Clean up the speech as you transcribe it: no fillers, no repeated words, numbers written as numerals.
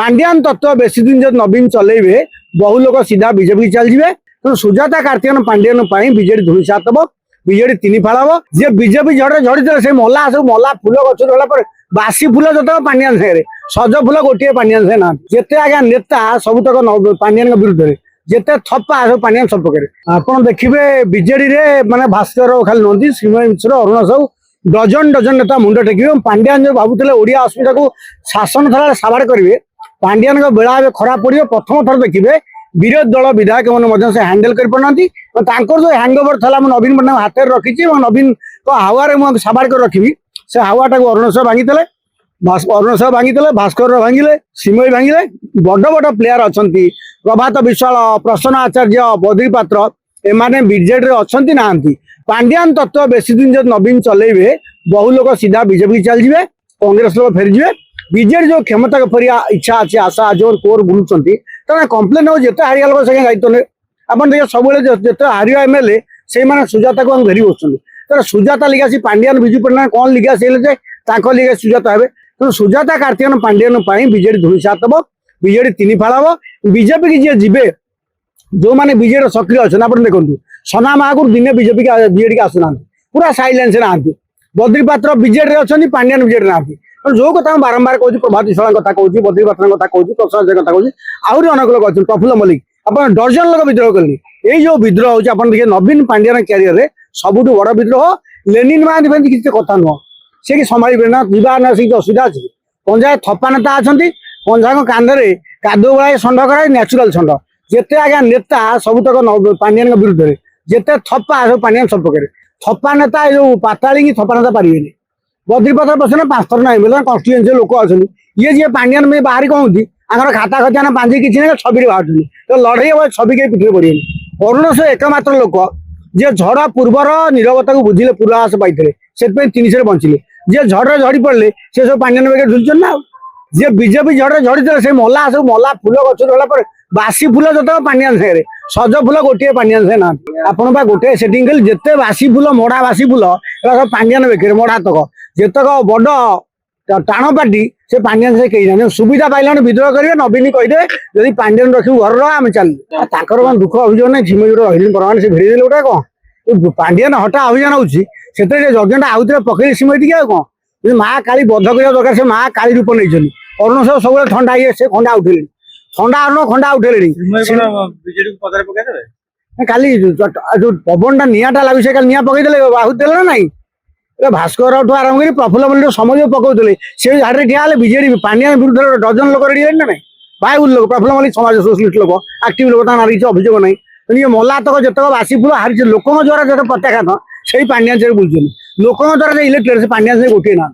पांड्यान तत्व बेसी दिन जब नवीन चलेबे बहु लोक सीधा बीजेपी चल जाए तो सुजाता कार्तिकेयन पांड्यान बीजेडी धूलिसात हम बीजेडी तीन फाड़ हम जी बीजेपी झड़े झड़ी से मला सब मला फूल गच रहा पर बासी फूल जो पांड्यान सागर सज फूल गोटे पांड्यान से ना जिते आज्ञा नेता सबुतक पांड्यान विरुद्ध में जिते थप्पा सब पांड्यान सपक्ष आप देखिए बीजेडी माने भास्कर खाली नुहति श्रीमय मिश्र अरुण साहू डजन डजन नेता मुंड टेकिबे पांड्यान जो भावुले ओडिया अस्मिता को शासन थर साबाड़ करेंगे पांड्यान बेला ए खराब पड़े प्रथम थर देखिए विरोधी दल विधायक मैंने से हैंडल कर पाना जो हैंगओवर था नवीन पट्टनायक हाथ में रखी नवीन तो हावारे मुझे साबाड़ कर रखी से हावाटा को अरुण साहू भांगी अरुण साहू भांगी भास्कर भांगिले सिमई भांगिले बड़ बड़ प्लेयर अच्छा प्रभात विश्वाल प्रसन्न आचार्य बद्री पात्र एमाने बीजेडी अच्छा ना पांड्यान तत्व बेसी दिन जब नवीन चलेबे बहु लोक सीधा बीजेपी चल जाए कांग्रेस लोग फेरी जाए बीजेडी जो क्षमता के फरिया इच्छा अच्छी आशा जो कोर बुलूं कम्प्लेन हो जिते हारिया लोग से दायित्व ने आप देखिए सब जिते हार एमएलए से सुजाता को घेरी बसुँच तो सुजाता लिगासी पांड्यान विजु पट्टनायक कौन लिगासी लिगासी सुजाता हे तो सुजाता कार्तिकेयन पांड्यान बीजेडी धूलिसात हम बीजेडी तीन फाड़ हम बीजेपी की जी जीवे जो मैंने बीजेडी सक्रिय अच्छे आप देखो सना महाकुर दिने बीजेपी बीजेडी के आसुना पूरा साइलेंस ना बद्री पात्र बीजेडी अच्छा पांड्यान बीजेडी ना जो कथा बारंबार कहूँ प्रभात विश्वाल कथा कहूँ बद्री पात्र कथा कहूँ प्रसाद कथा कहूँ आहरी अनेक लोग अच्छे प्रफुल्ल मल्लिक आप डजन लोग विद्रोह कले यही जो विद्रोह हो देखिए नवीन पांड्यान क्यारियर सबुठ बड़ विद्रोह लेनिन महांती किसी कथा नुह सी कि संभाल ना जीवा ना से असुविधा अच्छी पंजा थप्पा नेता अच्छा पंजा कांधे कादुआ भाई षंड कराए न्याचुराल षंड जिते आज्ञा नेता सबुतक पांड्यान विरुद्ध में जिते थप्पा सब पांड्यान सपक्ष थप्पा नेता जो पाताली थप्पा नेता पारे बद्रीपत्र बसने 5 थर ना एमएलए कन्स्टिट्यूएंसी लोक अच्छा ये जी पांड्यान में बाहरी कौन आगर खाता खजाना बांधी किसी ना छवि बाहर तो लड़े छवि के पिठे पड़े अरुण साहू एकमात्र लोक जे झड़ पूर्वर नीरवता को बुझिले पूर्वाभास पाई से 300 बंचिले जे झड़े झड़ी पड़े से सब पांड्यान बेगे झुलचन ना जे बीजेपी झड़े झड़ी से मला सब मला फूल गच रहा पर बासी फूल जो पांड्यान सागर सज फूल गोटे पांड्यान से ना आपण गोटे सेटिंग कल जिते बासी फूल मड़ा बासी फूल सब पांड्यान बेके मड़ा तक जितक बड़ टाण पार्टी से पांड्यान से कही ना सुविधा पाइला विद्रोह करेंगे नवीन कहीदे जब पांड्यान रखू घर आम चल दुख अभियोग ना झिमई रही परमान से भेड़ी गोटे कौन पांड्यान हटा अभियान होती यज्ञ आउ थे पकड़ सिमई टी कौन माँ काली बध कर दरकार से माँ काली रूप नहीं अरुण साहू सब ठंडा ये से खंडा उठे ठंडा अरुण खंडा उठे काली जो पवन निटा लगे से निआ पकईदे बाहु देले ना नाई भास्कर आरंभ कर प्रफुल्ल मल्लिक समझ पकाउले से झाड़े ठिया बीजेडी पांड्यान विरुद्ध डजन लोक रेडी ना नाई बाहुल लोक प्रफुल्ल मल्लिक समाज सोशलिस्ट लोक आक्टिव लोक किसी अभियोग ना ये मला तक जितक बासी फूल हारी लोक द्वारा जो प्रत्याघात से पांड्यान से बुझे लोक द्वारा इलेक्टेड से पांड्यान से गोटे ना